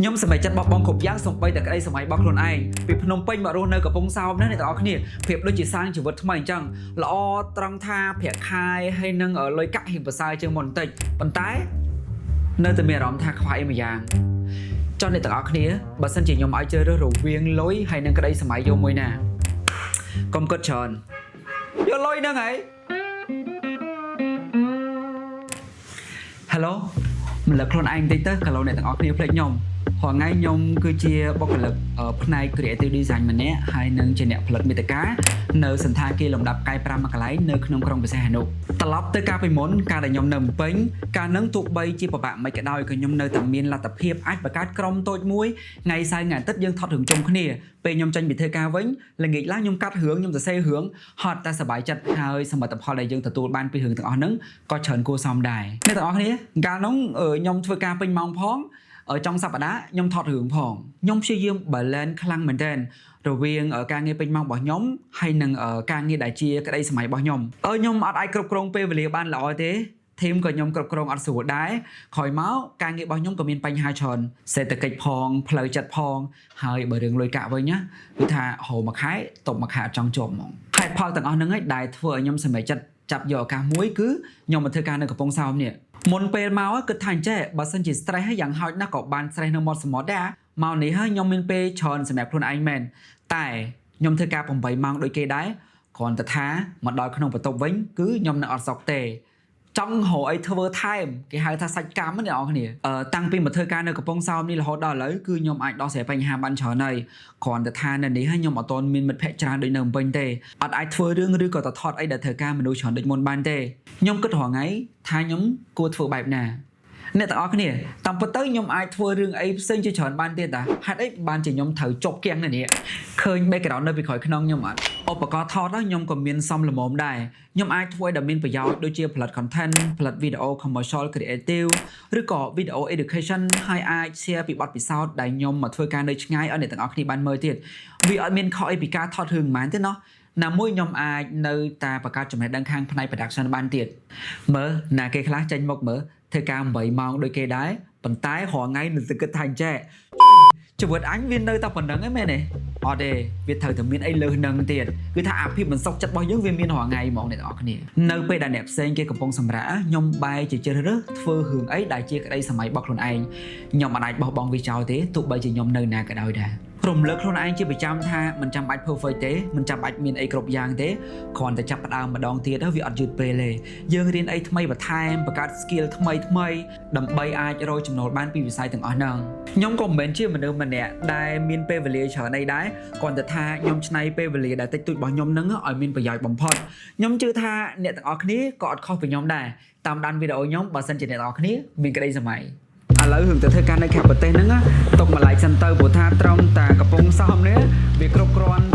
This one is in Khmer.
ខ្ញុំសมัยចិត្តបបងគ្រប់យ៉ាងសំបីតែក្តីសម័យរបស់ខ្លួនឯងពីភ្នំពេញមករស់នៅកំពង់សោមណាអ្នកទាំងអស់គ្នាភាពដូចជាសាងជីវិតថ្មីអញ្ចឹងល្អត្រង់ថាប្រាក់ខែហើយនឹងលុយកាក់ហ៊ានប្រសើរជាងមុនបន្តិចប៉ុន្តែនៅតែមានអារម្មណ៍ថាខ្វះអីមួយយ៉ាងចុះអ្នកទាំងអស់គ្នាបើសិនជាខ្ញុំឲ្យជ្រើសរើសរវាងលុយហើយនឹងក្តីសម័យយកមួយណាកុំគិតច្រើនយកលុយហ្នឹងហើយ Hello ម្លឹកខ្លួនឯងតិចទៅកាឡូអ្នកទាំងអស់គ្នាភ្លេចខ្ញុំព្រោះថ្ងៃខ្ញុំគឺជាបុគ្គលិកផ្នែក Creative Design ម្នាក់ហើយនឹងជាអ្នកផលិតមាតិកានៅសន្តាគារលំដាប់កាយ5មួយកន្លែងនៅក្នុងក្រុងព្រះសីហនុត្រឡប់ទៅកាលពីមុនកាលដែលខ្ញុំនៅភ្នំពេញកាលនឹងទោះបីជាពិបាកមិនក៏ដោយក៏ខ្ញុំនៅតែមានលទ្ធភាពអាចបង្កើតក្រុមតូចមួយថ្ងៃសៅរ៍ថ្ងៃអាទិត្យយើងថតរឿងជុំគ្នាពេលខ្ញុំចេញពីធ្វើការវិញល្ងាចឡើងខ្ញុំកាត់រឿងខ្ញុំសរសេររឿងហត់តែសប្បាយចិត្តហើយសមិទ្ធផលដែលយើងទទួលបានពីរឿងទាំងអស់ហ្នឹងក៏ច្រើនគួរសមដែរអ្នកទាំងអស់គ្នាកាលនោះខ្ញុំធ្វើការពេញម៉ោងផងចុងសប្តាហ៍ខ្ញុំថតរឿងផងខ្ញុំព្យាយាម balance ខ្លាំងមែនទែនរវាងការងារពេញម៉ោងរបស់ខ្ញុំហើយនឹងការងារដែលជាក្តីសម័យរបស់ខ្ញុំខ្ញុំអត់អាចគ្រប់គ្រងពេលវេលាបានល្អទេធីមក៏ខ្ញុំគ្រប់គ្រងអត់ស្រួលដែរក្រោយមកការងាររបស់ខ្ញុំក៏មានបញ្ហាច្រើនសេដ្ឋកិច្ចផងផ្លូវចិត្តផងហើយបើរឿងលុយកាក់វិញណាគឺថាហៅមួយខែតបមួយខែអត់ចង់ជាប់ហ្មងហេតុផលទាំងអស់ហ្នឹងឯងដែលធ្វើឲ្យខ្ញុំសម្រេចចិត្តចាប់យកឱកាសមួយគឺខ្ញុំមកធ្វើការនៅកំពង់សោមនេះមុនពេលមកគិតថាអញ្ចេះបើសិនជា stress ហើយយ៉ាងហោចណាស់ក៏បាន stress នៅមាត់សមុទ្រដែរមកនេះហើយខ្ញុំមានពេលច្រើនសម្រាប់ខ្លួនឯងមែនតែខ្ញុំធ្វើការ8ម៉ោងដូចគេដែរគ្រាន់តែថាមកដល់ក្នុងបន្ទប់វិញគឺខ្ញុំនៅអត់សុខទេចង់រកអីធ្វើថែមគេហៅថាសាច់កម្មណាអ្នកនរគ្នាតាំងពីមកធ្វើការនៅកំពង់សោមនេះរហូតដល់ឥឡូវគឺខ្ញុំអាចដោះស្រាយបញ្ហាបានច្រើនហើយគ្រាន់តែថានៅនេះហើយខ្ញុំអត់ទាន់មានមិត្តភ័ក្តិច្រើនដូចនៅភ្នំពេញទេអត់អាចធ្វើរឿងឬក៏ទៅថតអីដែលត្រូវការមនុស្សច្រើនដូចមុនបានទេខ្ញុំគិតរាល់ថ្ងៃថាខ្ញុំគួរធ្វើបែបណាអ្នកទាំងអស់គ្នាតាមពិតទៅខ្ញុំអាចធ្វើរឿងអីផ្សេងជាច្រើនបានទៀតតាហេតុអីបានជាខ្ញុំត្រូវជប់គៀងនេះឃើញ background នៅពីក្រោយខ្នងខ្ញុំអត់ឧបករណ៍ថតខ្ញុំក៏មានសំល្មមដែរខ្ញុំអាចធ្វើឲ្យដែលមានប្រយោជន៍ដូចជាផលិត content ផលិត video commercial creative ឬក៏ video education ហើយអាច share ពីបទពិសោធន៍ដែលខ្ញុំមកធ្វើការនៅឆ្ងាយឲ្យអ្នកទាំងអស់គ្នាបានមើលទៀតវាអត់មានខុសអីពីការថតរឿងហ្មងទេណោះណាមួយខ្ញុំអាចនៅតែបង្កើតចំណេះដឹងខាងផ្នែក production បានទៀតមើលណាគេខ្លះចេញមកមើលធ្វើការ8ម៉ោងដូចគេដែរប៉ុន្តែរាល់ថ្ងៃនឹងទៅគិតថាអញ្ចេះជីវិតអញវានៅតែប៉ុណ្្នឹងឯងមែនទេអត់ទេវាត្រូវតែមានអីលើសនឹងទៀតគឺថាអាភិបមិនសុខចិត្តរបស់យើងវាមានរាល់ថ្ងៃហ្មងអ្នកនរគ្នានៅពេលដែលអ្នកផ្សេងគេកំពុងសម្រាកខ្ញុំបែរជាជ្រើសរើសធ្វើរឿងអីដែលជាក្តីសម័យរបស់ខ្លួនឯងខ្ញុំមិនអាចបោះបង់វាចោលទេទោះបីជាខ្ញុំនៅណាក៏ដោយដែររំលឹកខ្លួនឯងជាប្រចាំថាមិនចាំបាច់ perfect ទេមិនចាំបាច់មានអីគ្រប់យ៉ាងទេគ្រាន់តែចាប់ផ្ដើមម្ដងទៀតវាអត់យឺតពេលទេយើងរៀនអីថ្មីបន្ថែមបង្កើត skill ថ្មីដើម្បីអាចរកចំណូលបានពីវិស័យទាំងអស់ហ្នឹងខ្ញុំក៏មិនមែនជាមនុស្សម្នាក់ដែលមានពេលវេលាច្រើនអីដែរគ្រាន់តែថាខ្ញុំច្នៃពេលវេលាដែលតិចតួចរបស់ខ្ញុំហ្នឹងឲ្យមានប្រយោជន៍បំផុតខ្ញុំជឿថាអ្នកទាំងអស់គ្នាក៏អត់ខុសពីខ្ញុំដែរតាមដានវីដេអូខ្ញុំបើសិនជាអ្នកទាំងអស់គ្នាមានក្តីសម័យឥឡូវរឿងទៅធ្វើការនៅខេត្តប្រទេសហ្នឹងទុកមួយឡែកសិនទៅព្រោះថាត្រង់តាកំពង់សោមនេះវាគ្រប់គ្រាន់